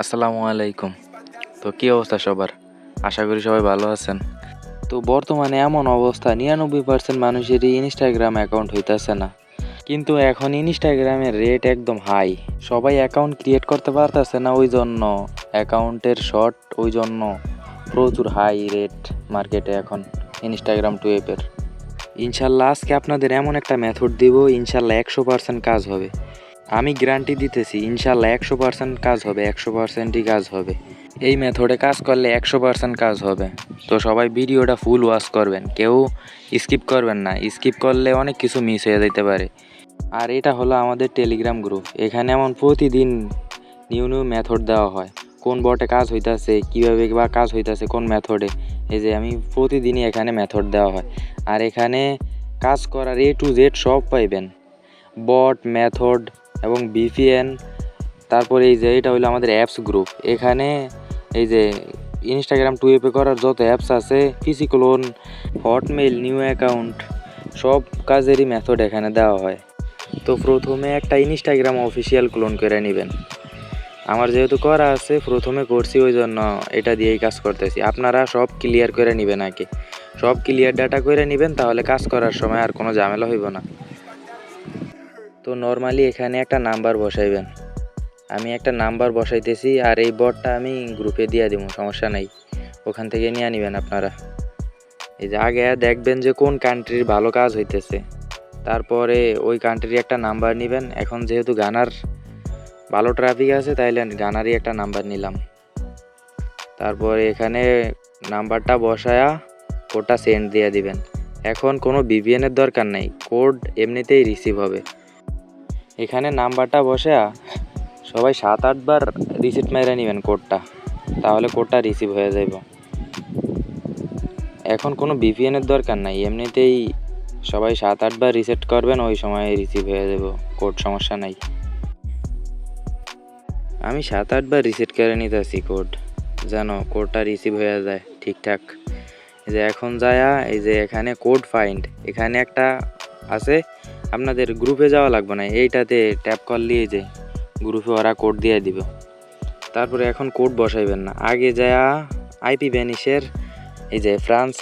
আসসালামু আলাইকুম। তো কী অবস্থা সবার? আশা করি সবাই ভালো আছেন। তো বর্তমানে এমন অবস্থা 99% মানুষেরই ইনস্টাগ্রাম অ্যাকাউন্ট হইতাছে না। কিন্তু এখন ইনস্টাগ্রামের রেট একদম হাই। সবাই অ্যাকাউন্ট ক্রিয়েট করতে পারতেছে না, ওই জন্য অ্যাকাউন্টের শর্ট, ওই জন্য প্রচুর হাই রেট মার্কেটে এখন ইনস্টাগ্রাম টু অ্যাপের। ইনশাল্লাহ আজকে আপনাদের এমন একটা মেথড দিব, ইনশাল্লাহ 100% কাজ হবে। আমি গ্যারান্টি দিতেছি, ইনশাল্লাহ 100% কাজ হবে, 100%ই কাজ হবে। এই মেথডে কাজ করলে 100% কাজ হবে। তো সবাই ভিডিওটা ফুল ওয়াচ করবেন, কেউ স্কিপ করবেন না। স্কিপ করলে অনেক কিছু মিস হয়ে যেতে পারে। আর এটা হলো আমাদের টেলিগ্রাম গ্রুপ। এখানে এমন প্রতিদিন নিউ নিউ মেথড দেওয়া হয়, কোন বটে কাজ হইতাছে, কীভাবে বা কাজ হইতাছে কোন মেথডে। এই যে আমি প্রতিদিনই এখানে মেথড দেওয়া হয়। আর এখানে কাজ করার A to Z সব পাইবেন, বট, মেথড এবং VPN। তারপরে এই যে এটা হলো আমাদের অ্যাপস গ্রুপ। এখানে এই যে ইনস্টাগ্রাম টু অ্যাপে করার যত অ্যাপস আছে, পিসি ক্লোন, হটমেইল, নিউ অ্যাকাউন্ট, সব কাজেরই মেথড এখানে দেওয়া হয়। তো প্রথমে একটা ইনস্টাগ্রাম অফিসিয়াল ক্লোন করে নেবেন। আমার যেহেতু করা আছে, প্রথমে করছি, ওই জন্য এটা দিয়েই কাজ করতেছি। আপনারা সব ক্লিয়ার করে নেবেন আগে, সব ক্লিয়ার ডাটা করে নেবেন, তাহলে কাজ করার সময় আর কোনো ঝামেলা হইব না। তো নর্মালি এখানে একটা নাম্বার বসাইবেন। আমি একটা নাম্বার বসাইতেছি, আর এই বটটা আমি গ্রুপে দিয়ে দিব, সমস্যা নাই, ওখান থেকে নিয়ে নেবেন আপনারা। এই যে আগে দেখবেন যে কোন কান্ট্রির ভালো কাজ হইতেছে, তারপরে ওই কান্ট্রির একটা নাম্বার নেবেন। এখন যেহেতু গানার ভালো ট্রাফিক আছে, তাইলে গানারই একটা নাম্বার নিলাম। তারপরে এখানে নাম্বারটা বসায়া কোডটা সেন্ড দিয়ে দিবেন। এখন কোনো VPN-এর দরকার নাই, কোড এমনিতেই রিসিভ হবে। এখানে নাম্বারটা বসায়া সবাই 7-8 বার রিসিট মেরে নেবেন কোডটা, তাহলে কোডটা রিসিভ হয়ে যাইব। এখন কোনো VPN-এর দরকার নাই, এমনিতেই সবাই 7-8 বার রিসেট করবেন, ওই সময় রিসিভ হয়ে যাব কোড, সমস্যা নাই। আমি 7-8 বার রিসেট করে নিতেছি কোড, যেন কোডটা রিসিভ হয়ে যায় ঠিকঠাক। এই যে এখন যায়া এই যে এখানে কোড ফাইন্ড, এখানে একটা আছে, আপনাদের গ্রুপে যাওয়া লাগবে না, এইটাতে ট্যাপ করলে এই যে গ্রুপে ওরা কোড দিয়ে দিব। তারপরে এখন কোড বসাইবেন না, আগে যায়া IP ভ্যানিশের এই যে ফ্রান্স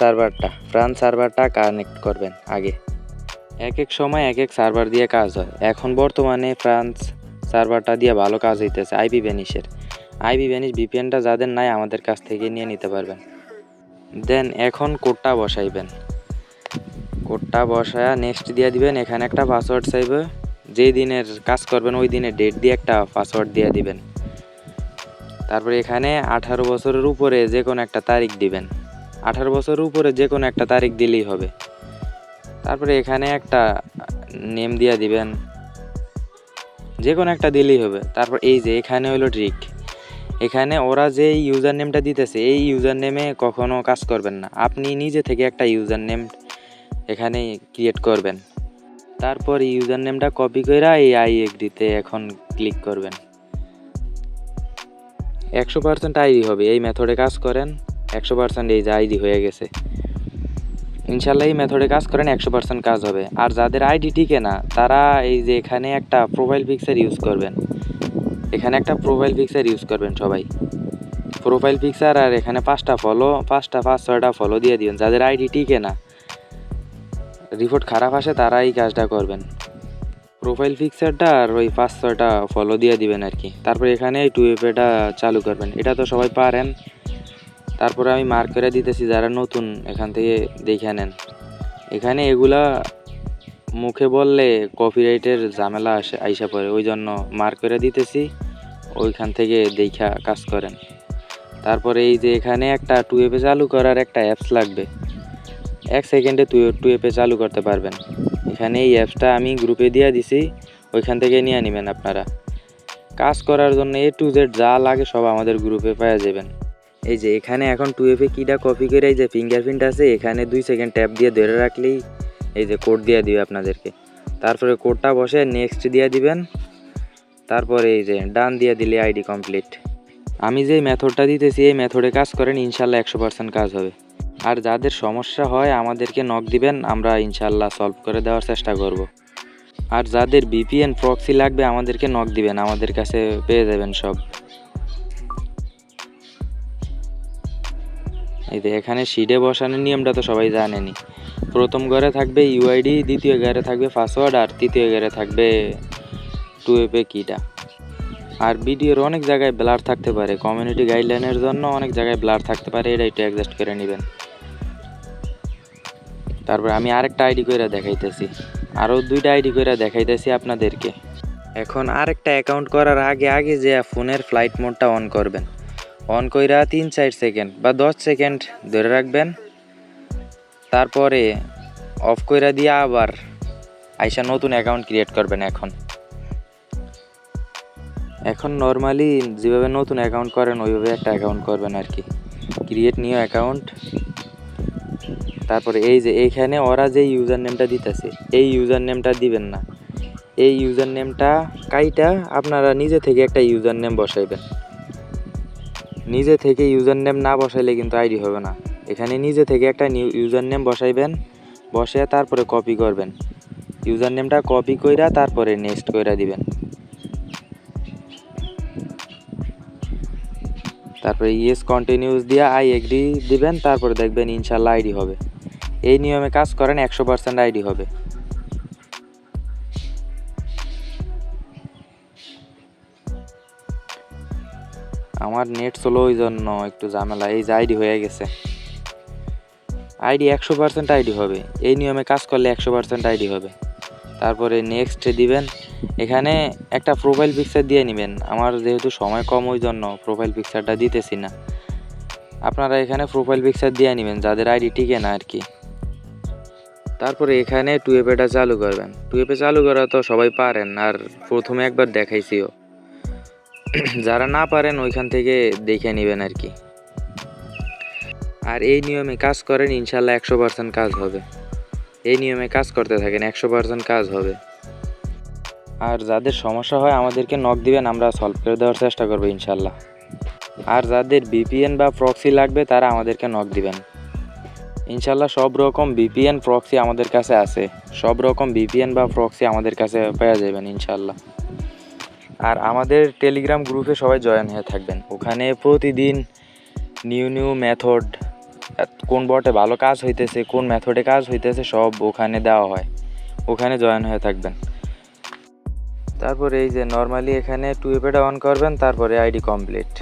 সার্ভারটা কানেক্ট করবেন আগে। এক এক সময় এক এক সার্ভার দিয়ে কাজ হয়, এখন বর্তমানে ফ্রান্স সার্ভারটা দিয়ে ভালো কাজ হইতেছে IP ভ্যানিশ VPN-টা যাদের নাই, আমাদের কাছ থেকে নিয়ে নিতে পারবেন। দেন এখন কোডটা বসাইবেন, কোডটা বসায়া নেক্সট দিয়ে দিবেন। এখানে একটা পাসওয়ার্ড চাইবে, যেই দিনের কাজ করবেন ওই দিনের ডেট দিয়ে একটা পাসওয়ার্ড দিয়ে দিবেন। তারপরে এখানে 18 বছরের উপরে যে কোনো একটা তারিখ দিবেন, 18 বছরের উপরে যে কোনো একটা তারিখ দিলেই হবে। তারপরে এখানে একটা নেম দিয়ে দিবেন, যে কোনো একটা দিলেই হবে। তারপর এই যে এখানে হলো ট্রিক, এখানে ওরা যে ইউজার নেমটা দিতেছে, এই ইউজার নেমে কখনো কাজ করবেন না, আপনি নিজে থেকে একটা ইউজার নেম এখানে ক্রিয়েট করবেন। তারপর ইউজার নেমটা কপি করে এই আই এগ্রিতে এখন ক্লিক করবেন। 100% আইডি হবে, এই মেথডে কাজ করেন, 100% এই যে আইডি হয়ে গেছে। ইনশাল্লাহ এই মেথডে কাজ করেন, 100% কাজ হবে। আর যাদের আইডি টিকে না, তারা এই যে এখানে একটা প্রোফাইল পিকচার ইউজ করবেন, এখানে একটা প্রোফাইল পিকচার ইউজ করবেন সবাই, প্রোফাইল পিকচার। আর এখানে 5টা 5-6টা ফলো দিয়ে দিবেন। যাদের আইডি টিকে না, রিপোর্ট খারাপ আসে, তারা এই কাজটা করবেন, প্রোফাইল পিকচারটা আর ওই 5-6টা ফলো দিয়ে দিবেন আর কি। তারপর এখানে এই 2FA চালু করবেন, এটা তো সবাই পারেন। তারপরে আমি মার্ক করে দিতেছি, যারা নতুন এখান থেকে দেখে নেন। এখানে এগুলা মুখে বললে কপিরাইটের ঝামেলা আইসা পড়ে, ওই জন্য মার্ক করে দিতেছি, ওইখান থেকে দেখা কাজ করেন। তারপরে এই যে এখানে একটা 2FA চালু করার একটা অ্যাপস লাগবে, 1 সেকেন্ডে 2FA চালু করতে পারবেন। এখানে এই অ্যাপসটা আমি গ্রুপে দিয়ে দিছি, ওইখান থেকে নিয়ে নেবেন আপনারা। কাজ করার জন্য A to Z যা লাগে সব আমাদের গ্রুপে পেয়ে যাবেন। এই যে এখানে এখন 2FA কিটা কপি করে এই যে ফিঙ্গারপ্রিন্ট আছে, এখানে 2 সেকেন্ড ট্যাপ দিয়ে ধরে রাখলেই এই যে কোড দিয়ে দিবে আপনাদেরকে। তারপরে কোডটা বসে নেক্সট দিয়ে দিবেন, তারপরে এই যে ডান দিয়ে দিলে আইডি কমপ্লিট। আমি যে মেথডটা দিতেছি, এই মেথডে কাজ করেন, ইনশাল্লাহ 100% কাজ হবে। আর যাদের সমস্যা হয় আমাদেরকে নক দিবেন, আমরা ইনশাল্লাহ সলভ করে দেওয়ার চেষ্টা করব। আর যাদের VPN প্রক্সি লাগবে আমাদেরকে নক দিবেন, আমাদের কাছে পেয়ে যাবেন সব। এই যে এখানে সিডে বসানোর নিয়মটা তো সবাই জানেনি। প্রথম ঘরে থাকবে ইউআইডি, দ্বিতীয় ঘরে থাকবে পাসওয়ার্ড, আর তৃতীয় ঘরে থাকবে 2FA কিটা। আর ভিডিওর অনেক জায়গায় ব্লার থাকতে পারে, কমিউনিটি গাইডলাইনের জন্য অনেক জায়গায় ব্লার থাকতে পারে, এটা একটু অ্যাডজাস্ট করে নেবেন। তারপর আমি আরেকটা আইডি করে দেখাইতেছি, আরও 2টা আইডি করে দেখাইতেছি আপনাদেরকে। এখন আরেকটা অ্যাকাউন্ট করার আগে আগে যে ফোনের ফ্লাইট মোডটা অন করবেন। অন কইরা 3-4 সেকেন্ড বা 10 সেকেন্ড ধরে রাখবেন, তারপরে অফ কইরা দিয়ে আবার আইসা নতুন অ্যাকাউন্ট ক্রিয়েট করবেন। এখন নর্মালি যেভাবে নতুন অ্যাকাউন্ট করেন ওইভাবে একটা অ্যাকাউন্ট করবেন আর কি। ক্রিয়েট নিউ অ্যাকাউন্ট, তারপরে এই যে এইখানে ওরা যে ইউজার নেমটা দিতেছে এই ইউজার নেমটা দিবেন না। এই ইউজার নেমটা কাইটা আপনারা নিজে থেকে একটা ইউজার নেম বসাইবেন। নিজে থেকে ইউজার নেম না বসাইলে কিন্তু আইডি হবে না। এখানে নিজে থেকে একটা নিউ ইউজার নেম বসাইবেন, বসে তারপরে কপি করবেন। ইউজার নেমটা কপি কইরা তারপরে নেক্সট কইরা দিবেন। তারপরে ইয়েস কন্টিনিউস দিয়ে আই এগ্রি দিবেন, তারপরে দেখবেন ইনশাল্লাহ আইডি হবে। এই নিয়মে কাজ করেন, 100% আইডি হবে। আমার নেট স্লো ওই জন্য একটু ঝামেলা। এই যে আইডি হয়ে গেছে, আইডি 100% আইডি হবে। এই নিয়মে কাজ করলে 100% আইডি হবে। তারপরে নেক্সট দিবেন। এখানে একটা প্রোফাইল পিকচার দিয়ে নেবেন। আমার যেহেতু সময় কম ওই জন্য প্রোফাইল পিকচারটা দিতেছি না। আপনারা এখানে প্রোফাইল পিকচার দিয়ে নেবেন যাদের আইডি টিকে না আর কি। তারপরে এখানে 2FA চালু করবেন। 2FA চালু করা তো সবাই পারেন, আর প্রথমে একবার দেখাইছিও। যারা না পারেন ওইখান থেকে দেখে নেবেন আর কি। আর এই নিয়মে কাজ করেন, ইনশাল্লাহ 100% কাজ হবে। এই নিয়মে কাজ করতে থাকেন, 100% কাজ হবে। আর যাদের সমস্যা হয় আমাদেরকে নক দিবেন, আমরা সলভ করে দেওয়ার চেষ্টা করবো ইনশাল্লাহ। আর যাদের VPN বা প্রক্সি লাগবে তারা আমাদেরকে নক দিবেন। ইনশাল্লাহ সব রকম VPN প্রক্সি আমাদের কাছে আছে। সব রকম VPN বা প্রক্সি আমাদের কাছে পেয়ে যাবেন ইনশাল্লাহ। আর আমাদের টেলিগ্রাম গ্রুপে সবাই জয়েন হয়ে থাকবেন। ওখানে প্রতিদিন নিউ মেথড, কোন বটে ভালো কাজ হইতেছে, কোন মেথডে কাজ হইতেছে সব ওখানে দেওয়া হয়। ওখানে জয়েন হয়ে থাকবেন। তারপরে এই যে নর্মালি এখানে 2FA অন করবেন, তারপরে আইডি কমপ্লিট।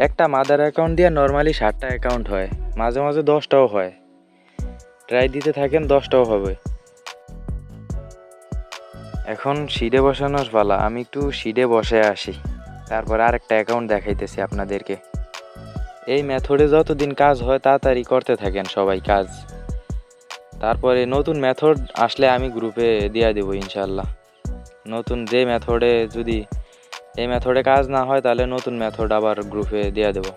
একটা মাদার অ্যাকাউন্ট দিয়ে নর্মালি 7টা অ্যাকাউন্ট হয়, মাঝে মাঝে 10টাও হয়। ট্রাই দিতে থাকেন, 10টাও হবে। এখন সিডে বসানোর পালা। আমি একটু সিডে বসে আসি, তারপর আরেকটা অ্যাকাউন্ট দেখাইতেছি আপনাদেরকে। এই মেথডে যতদিন কাজ হয় তাড়াতাড়ি করতে থাকেন সবাই কাজ। তারপরে নতুন মেথড আসলে আমি গ্রুপে দিয়ে দেবো ইনশাল্লাহ। নতুন যে মেথডে, যদি এই মেথডে কাজ না হয় তাহলে নতুন মেথড আবার গ্রুপে দিয়ে দেবো।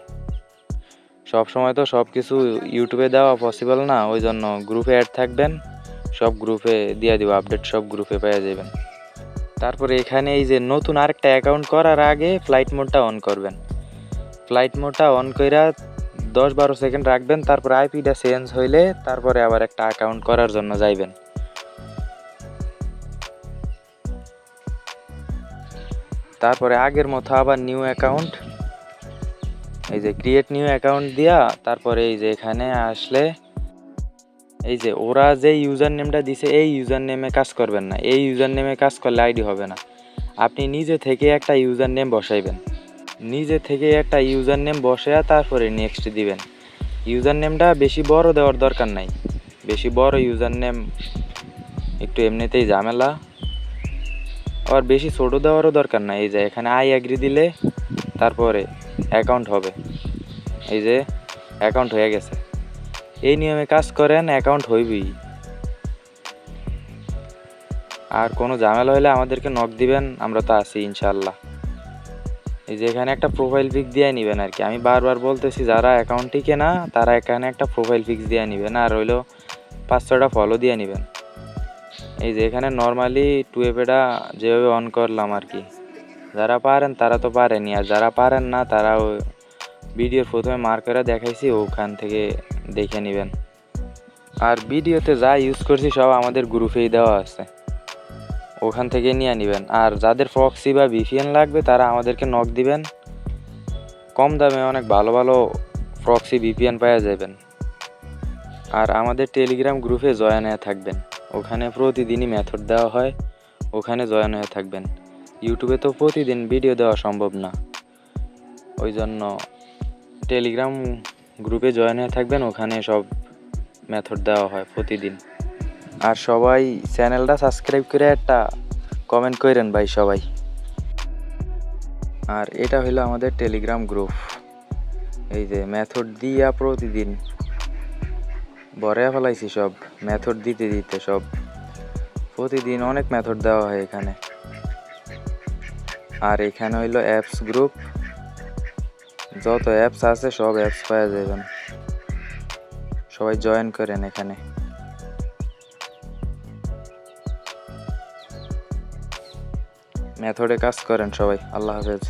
সব সময় তো সব কিছু ইউটিউবে দেওয়া পসিবল না, ওই জন্য গ্রুপে অ্যাড থাকবেন, সব গ্রুপে দিয়ে দেবো আপডেট, সব গ্রুপে পেয়ে যাবেন। তারপরে এখানে এই যে নতুন আরেকটা অ্যাকাউন্ট করার আগে ফ্লাইট মোডটা অন করবেন। ফ্লাইট মোডটা অন কইরা 10-12 সেকেন্ড রাখবেন, তারপরে আইপিটা চেঞ্জ হইলে তারপরে আবার একটা অ্যাকাউন্ট করার জন্য যাইবেন। তারপরে আগের মতো আবার নিউ অ্যাকাউন্ট, এই যে ক্রিয়েট নিউ অ্যাকাউন্ট দিয়া তারপরে এই যে এখানে আসলে এই যে ওরা যে ইউজার নেমটা দিছে এই ইউজার নেমে কাজ করবেন না। এই ইউজার নেমে কাজ করলে আইডি হবে না। আপনি নিজে থেকে একটা ইউজার নেম বসাইবেন। নিজে থেকে একটা ইউজার নেম বসায়া তারপরে নেক্সট দিবেন। ইউজার নেমটা বেশি বড় দেওয়ার দরকার নাই। বেশি বড় ইউজার নেম একটু এমনিতেই ঝামেলা, আবার বেশি ছোট দেওয়ারও দরকার নাই। এই যে এখানে আই এগ্রি দিলে তারপরে অ্যাকাউন্ট হবে। এই যে অ্যাকাউন্ট হয়ে গেছে। এই নিয়মে কাজ করেন, অ্যাকাউন্ট হইবেই। আর কোনো ঝামেলা হলে আমাদেরকে নক দিবেন, আমরা তো আছি ইনশাল্লাহ। এই যে এখানে একটা প্রোফাইল পিক দিয়ে নেবেন আর কি। আমি বারবার বলতেছি যারা অ্যাকাউন্ট টিকে না তারা এখানে একটা প্রোফাইল পিক্স দিয়ে নেবেন, আর হইলো 5-6টা ফলো দিয়ে নেবেন। এই যে এখানে নর্মালি 2FA যেভাবে অন করলাম আর কি। যারা পারেন তারা তো পারেনই, আর যারা পারেন না তারা ভিডিওর প্রথমে মার্ক করে দেখাইছি, ওখান থেকে দেখে নেবেন। আর ভিডিওতে যা ইউজ করছি সব আমাদের গ্রুপেই দেওয়া আছে, ওখান থেকে নিয়ে নেবেন। আর যাদের প্রক্সি বা VPN লাগবে তারা আমাদেরকে নক দিবেন। কম দামে অনেক ভালো ভালো প্রক্সি ভিপিএন পাওয়া যাবেন। আর আমাদের টেলিগ্রাম গ্রুপে জয়েন হয়ে থাকবেন, ওখানে প্রতিদিনই মেথড দেওয়া হয়, ওখানে জয়েন হয়ে থাকবেন। ইউটিউবে তো প্রতিদিন ভিডিও দেওয়া সম্ভব না, ওই জন্য টেলিগ্রাম গ্রুপে জয়েন হয়ে থাকবেন, ওখানে সব মেথড দেওয়া হয় প্রতিদিন। আর সবাই চ্যানেলটা সাবস্ক্রাইব করে একটা কমেন্ট করেন ভাই সবাই। আর এটা হলো আমাদের টেলিগ্রাম গ্রুপ। এই যে মেথড দিয়া প্রতিদিন ভরে ফেলাইছি, সব মেথড দিতে দিতে সব প্রতিদিন অনেক মেথড দেওয়া হয় এখানে। আর এখানে হইলো অ্যাপস গ্রুপ, যত অ্যাপস আছে সব অ্যাপস পাওয়া যাবেন, সবাই জয়েন করেন এখানে। মেথডে কাজ করেন সবাই। আল্লাহ হাফেজ।